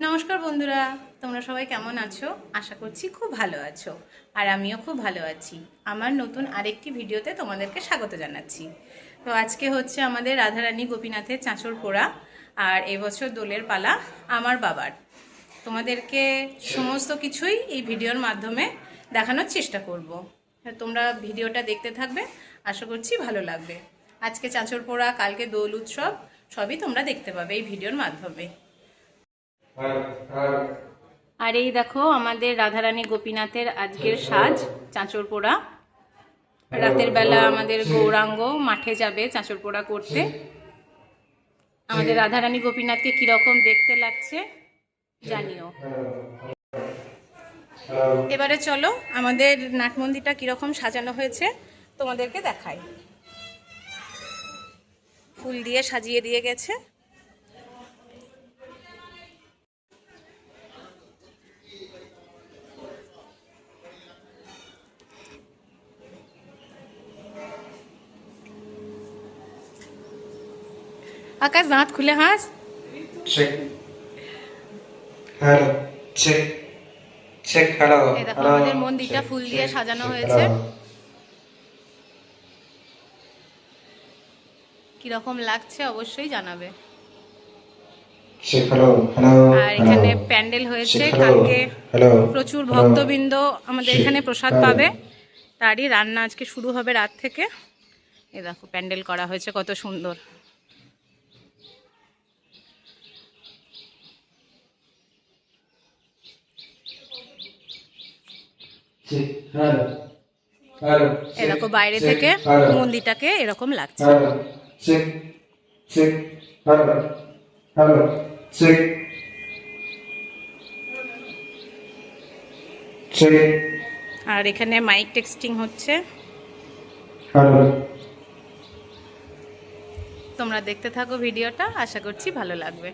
নমস্কার বন্ধুরা, তোমরা সবাই কেমন আছো? আশা করছি খুব ভালো আছো। আর আমিও খুব ভালো আছি। আমার নতুন আরেকটি ভিডিওতে তোমাদেরকে স্বাগত জানাচ্ছি। তো আজকে হচ্ছে আমাদের রাধারানী গোপীনাথের চাঁচর পোড়া, আর এবছর দোলের পালা আমার বাবার। তোমাদেরকে সমস্ত কিছুই এই ভিডিওর মাধ্যমে দেখানোর চেষ্টা করব। তোমরা ভিডিওটা দেখতে থাকবে, আশা করছি ভালো লাগবে। আজকে চাঁচর পোড়া, কালকে দোল উৎসব, সবই তোমরা দেখতে পাবে এই ভিডিওর মাধ্যমে। আর এই দেখো আমাদের রাধারানী গোপীনাথের আজকের সাজ, চাঁচর পোড়া। রাতের বেলা আমাদের গৌরাঙ্গ মাঠে যাবে চাঁচর পোড়া করতে। আমাদের রাধারানী গোপীনাথকে কিরকম দেখতে লাগছে জানিও। এবারে চলো আমাদের নাট মন্দিরটা কিরকম সাজানো হয়েছে তোমাদেরকে দেখাই। ফুল দিয়ে সাজিয়ে দিয়ে গেছে। আকাশ দাঁত খুলে হাস। Check hello check check hello. এই দেখো আমাদের মন্দিরটা ফুল দিয়ে সাজানো হয়েছে। কিরকম লাগছে অবশ্যই জানাবে। Check hello hello. আর এখানে প্যান্ডেল হয়েছে, কালকে প্রচুর ভক্তবৃন্দ আমাদের এখানে প্রসাদ পাবে। তারই রান্না আজকে শুরু হবে রাত থেকে। এই দেখো প্যান্ডেল করা হয়েছে কত সুন্দর। এই দেখো বাইরে থেকে মন্দিরটাকে এরকম লাগছে। আর এখানে মাইক টেক্সটিং হচ্ছে, তোমরা দেখতে থাকো ভিডিওটা, আশা করছি ভালো লাগবে।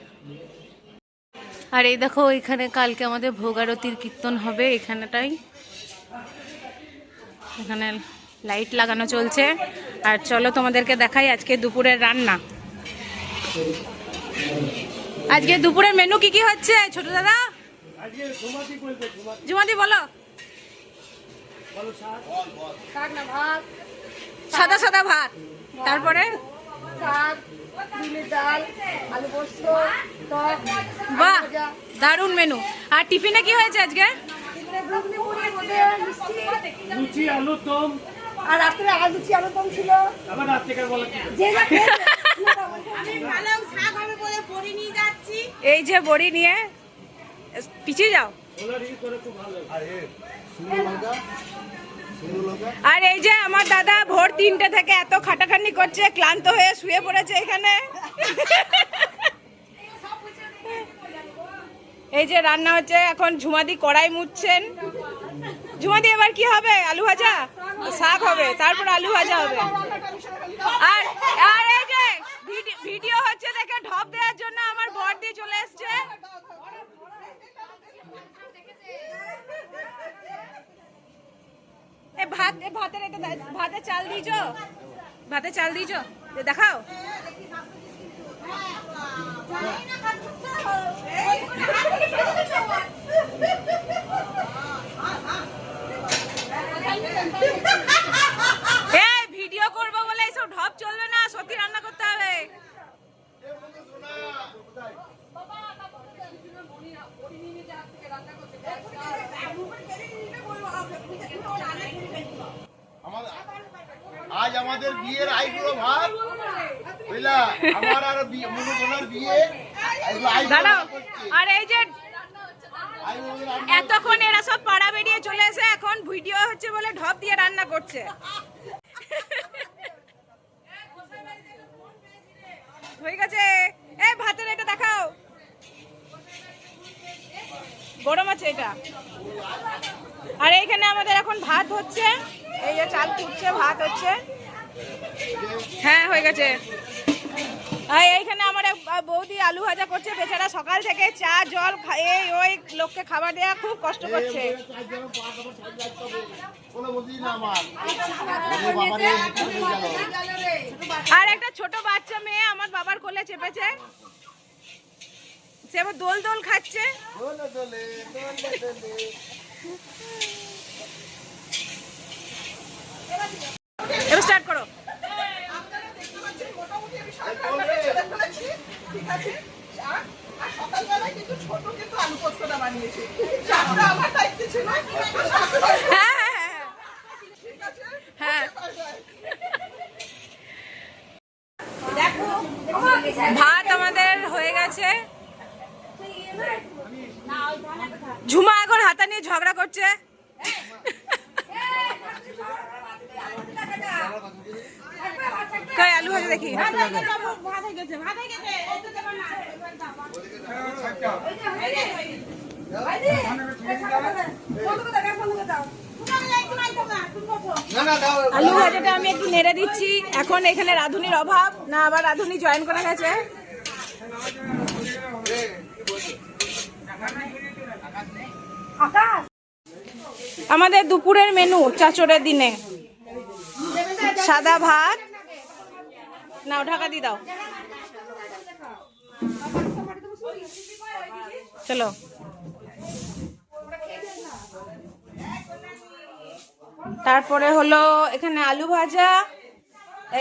আর এই দেখো এখানে কালকে আমাদের ভোগ আরতির কীর্তন হবে এখানেটাই। এখানে লাইট লাগানো চলছে। আর চলো তোমাদেরকে দেখাই আজকে দুপুরের রান্না। আজকে দুপুরের মেনু কি কি হচ্ছে ছোট দাদা? জুমাদি বলো। সাদা সাদা ভাত, তারপরে বাহ দারুণ মেনু। আর টিফিনে কি হয়েছে আজকে? আর রাত্রে লুচি আলুর দম ছিল। এই যে বড়ি নিয়ে পিছিয়ে যাও। আর এই যে আমার দাদা ভোর 3টে থেকে এত খাটাখাটনি করছে, ক্লান্ত হয়ে শুয়ে পড়েছে এখানে। এই যে রান্না হচ্ছে এখন, ঝুমাদি কড়াই মুছছেন। ঝুমাদি এবার কি হবে? আলু ভাজা, শাক হবে, তারপর আলু ভাজা হবে। আর আর এই যে ভিডিও হচ্ছে দেখে ঢপ দেওয়ার জন্য আমার বর দিয়ে চলে এসছে। ভাতে চাল দিয়েছো? ভাতে চাল দিয়েছো? দেখাও। ভিডিও করবো বলে এইসব ঢপ চলবে না, সত্যি রান্না করতে হবে। আজ আমাদের বিয়ের আইগুলো ভাত বুঝলা, আমার আর মনুজনার বিয়ে। আর এই যে এতক্ষণ এরা সব পাড়া বেরিয়ে চলে এসে এখন ভিডিও হচ্ছে বলে ঢপ দিয়ে রান্না করছে। হয়ে গেছে। এই ভাতের এটা দেখাও, গরম আছে এটা। আর এইখানে আমাদের এখন ভাত হচ্ছে, এই যে চাল ফুটছে, ভাত হচ্ছে। হ্যাঁ হয়ে গেছে। আর এইখানে আমার বৌদি আলু ভাজা করছে, বেচারা সকাল থেকে চা জল এই ওই লোককে খাবার দেওয়া খুব কষ্ট করছে। আর একটা ছোট বাচ্চা মেয়ে আমার বাবার কোলে চেপেছে, সে আবার দোল দোল খাচ্ছে। দোলে দোলে দোলে দোলে। এবার স্টার্ট করো। আপনারা দেখতে পাচ্ছেন মোটামুটি আমি সকালবেলা ছেড়ে ফেলেছি, ঠিক আছে? আর সকালবেলায় কিন্তু ছোট কিন্তু আলু পোস্তটা বানিয়েছি। চারটা আমার দায়িত্বে ছিল। হ্যাঁ হ্যাঁ ঠিক আছে? হ্যাঁ। Bye bye. ভাত আমাদের হয়ে গেছে। ঝুমা এখন হাতা নিয়ে ঝগড়া করছে। কই আলু ভাজা দেখি। না না দাও। আলু ভাজাটা আমি একটু নেড়ে দিচ্ছি। এখন এখানে রাঁধুনির অভাব না, আবার রাঁধুনি জয়েন করে গেছে। আমাদের দুপুরের মেনু চাচড়ের দিনে সাদা ভাত। নাও ঢাকা দিয়ে দাও। চলো। তারপরে হলো এখানে আলু ভাজা,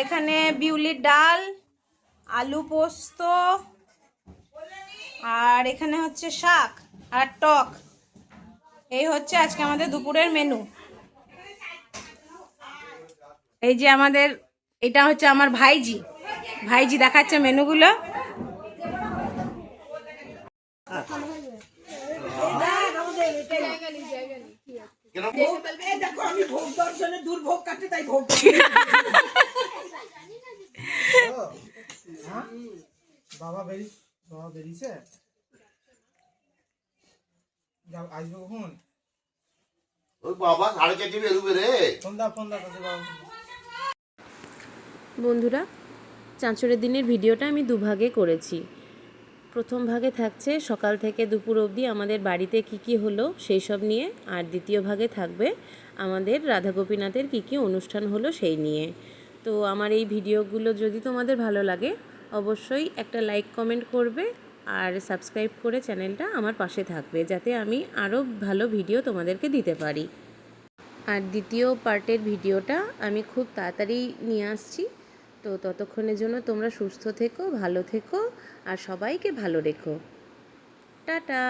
এখানে বিউলির ডাল, আলু পোস্ত, আর এখানে হচ্ছে শাক আর টক। এই হচ্ছে আজকে আমাদের দুপুরের মেনু। এই যে আমাদের, এটা হচ্ছে আমার ভাইজি। ভাইজি দেখাচ্ছে মেনুগুলো। এই দেখো আমি ভোগ দর্শনে দুর্ভোগ কাটে তাই ভোগ বাবা বেরিয়েছে যাও আসবে কখন ওই বাবা 4:30 বেরোবে রে। ফোন দা কাছে বাবা বন্ধুরা, চাঁচড়ের দিনের ভিডিওটা আমি দুভাগে করেছি। প্রথম ভাগে থাকছে সকাল থেকে দুপুর অবধি আমাদের বাড়িতে কি কি হলো সেই সব নিয়ে, আর দ্বিতীয় ভাগে থাকবে আমাদের রাধা গোপীনাথের কি কি অনুষ্ঠান হলো সেই নিয়ে। তো আমার এই ভিডিওগুলো যদি তোমাদের ভালো লাগে অবশ্যই একটা লাইক কমেন্ট করবে আর সাবস্ক্রাইব করে চ্যানেলটা আমার পাশে থাকবে, যাতে আমি আরও ভালো ভিডিও তোমাদেরকে দিতে পারি। আর দ্বিতীয় পার্টের ভিডিওটা আমি খুব তাড়াতাড়ি নিয়ে আসছি। তো ততক্ষণের জন্য তোমরা সুস্থ থেকো, ভালো থেকো আর সবাইকে ভালো রেখো। টাটা।